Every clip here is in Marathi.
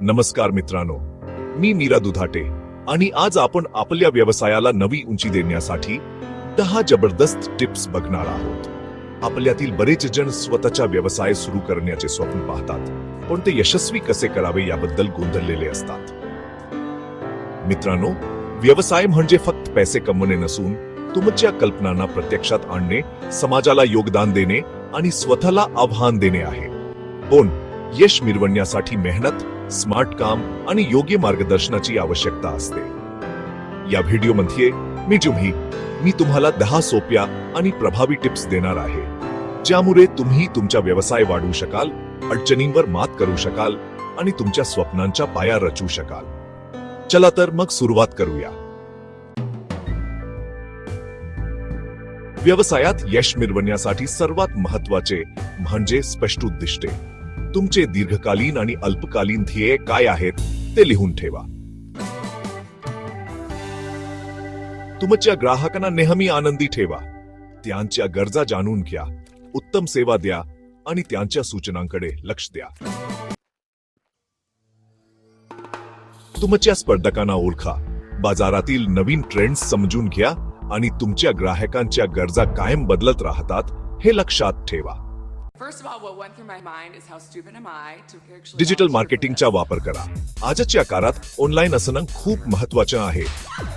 नमस्कार मित्रांनो, मी मीरा दुधाटे आणि आज आपण आपल्या व्यवसायाला नवी उंची देण्यासाठी 10 जबरदस्त टिप्स बघणार आहोत. आपल्यातील बरेच जण स्वतःचा व्यवसाय सुरू करण्याचे स्वप्न पाहतात, पण ते यशस्वी कसे करावे याबद्दल गोंधळलेले असतात. मित्रांनो, व्यवसाय म्हणजे फक्त पैसे कमवणे नसून तुमच्या कल्पनांना प्रत्यक्षात आणणे, समाजाला योगदान देणे आणि स्वतःला आव्हान देणे आहे. पण यश मिळवण्यासाठी मेहनत, स्मार्ट काम आणि योग्य मार्गदर्शनाची आवश्यकता असते. या व्हिडिओमध्ये मी तुम्हाला 10 सोप्या आणि प्रभावी टिप्स देणार आहे, ज्यामुळे तुम्ही तुमचा व्यवसाय वाढवू शकाल, अडचणींवर मात करू शकाल आणि तुमच्या स्वप्नांच्या पाया रचू शकाल. चला तर मग सुरुवात करूया. व्यवसायात यश मिळवण्यासाठी सर्वात महत्त्वाचे म्हणजे स्पष्ट उद्दिष्टे. तुमचे दीर्घकालीन आणि अल्पकालीन ध्येय काय आहेत ते लिहून ठेवा. तुमच्या ग्राहकांना नेहमी आनंदी ठेवा. त्यांच्या गरजा जाणून घ्या, उत्तम सेवा द्या आणि त्यांच्या सूचनांकडे लक्ष द्या. तुमच्या स्पर्धकांना ओळखा, बाजारातील नवीन ट्रेंड्स समजून घ्या आणि तुमच्या ग्राहकांच्या गरजा कायम बदलत राहतात हे लक्षात ठेवा. डिजिटल मार्केटिंगचा वापर करा. आजच्या काळात ऑनलाईन असणं खूप महत्त्वाचं आहे.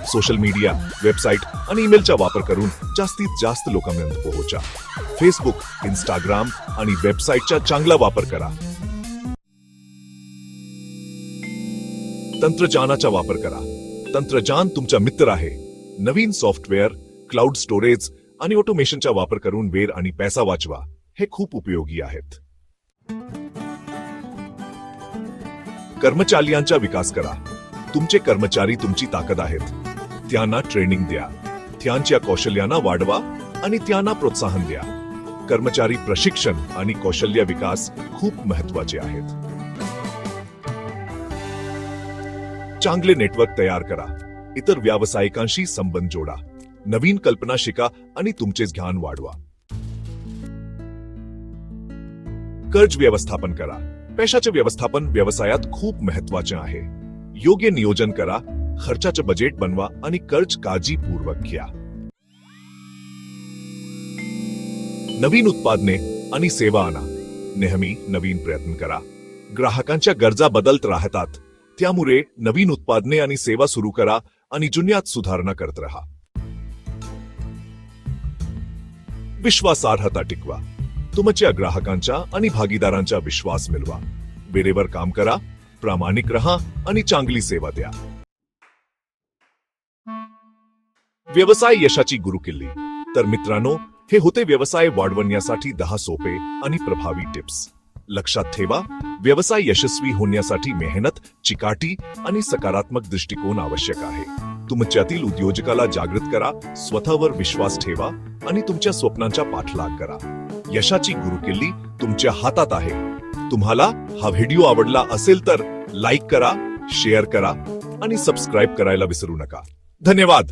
सोशल मीडिया, वेबसाईट आणि ईमेलचा वापर करून जास्तीत जास्त लोकांपर्यंत पोहोचा. फेसबुक, इंस्टाग्राम आणि वेबसाईटचा चांगला वापर करा. तंत्रज्ञानाचा वापर करा. तंत्रज्ञान तुमचा मित्र आहे. नवीन सॉफ्टवेअर, क्लाउड स्टोरेज आणि ऑटोमेशनचा वापर करून वेळ आणि पैसा वाचवा. हे खूप उपयोगी आहेत. कर्मचाऱ्यांचा विकास करा. तुमचे कर्मचारी तुमची ताकद आहेत. त्यांना ट्रेनिंग द्या, त्यांच्या कौशल्यांना वाढवा आणि त्यांना प्रोत्साहन द्या. कर्मचारी प्रशिक्षण आणि कौशल्य विकास खूप महत्त्वाचे आहेत. चांगले नेटवर्क तयार करा. इतर व्यावसायिकांशी संबंध जोडा. नवीन कल्पना शिका आणि तुमचे ज्ञान वाढवा. कर्ज व्यवस्थापन करा. पैशाचे व्यवस्थापन व्यवसायात खूप महत्त्वाचे आहे. योग्य नियोजन करा, खर्चाचे बजेट बनवा आणि कर्ज काळजीपूर्वक घ्या. नवीन उत्पादने आणि सेवा आणा. नेहमी नवीन प्रयत्न करा. ग्राहकांच्या गरजा बदलत राहतात, त्यामुळे नवीन उत्पादने आणि सेवा सुरू करा आणि जुन्यात सुधारणा करत राहा. विश्वासार्हता टिकवा. तुमच्या ग्राहकांचा आणि भागीदारांचा विश्वास मिळवा. वेळेवर काम करा, प्रामाणिक रहा आणि चांगली सेवा द्या. व्यवसाय यशाची गुरुकिल्ली. तर मित्रांनो, हे होते व्यवसाय वाढवण्यासाठी 10 सोपे आणि प्रभावी टिप्स. लक्षात ठेवा, व्यवसाय यशस्वी होण्यासाठी मेहनत, चिकाटी आणि सकारात्मक दृष्टिकोन आवश्यक आहे. तुमच्यातील उद्योजकाला जागृत करा, स्वतःवर विश्वास ठेवा आणि तुमच्या स्वप्नांचा पाठलाग करा. यशाची गुरुकिल्ली तुमच्या हातात आहे. तुम्हाला हा व्हिडिओ आवडला असेल तर लाईक करा, शेअर करा आणि सबस्क्राईब करायला विसरू नका. धन्यवाद.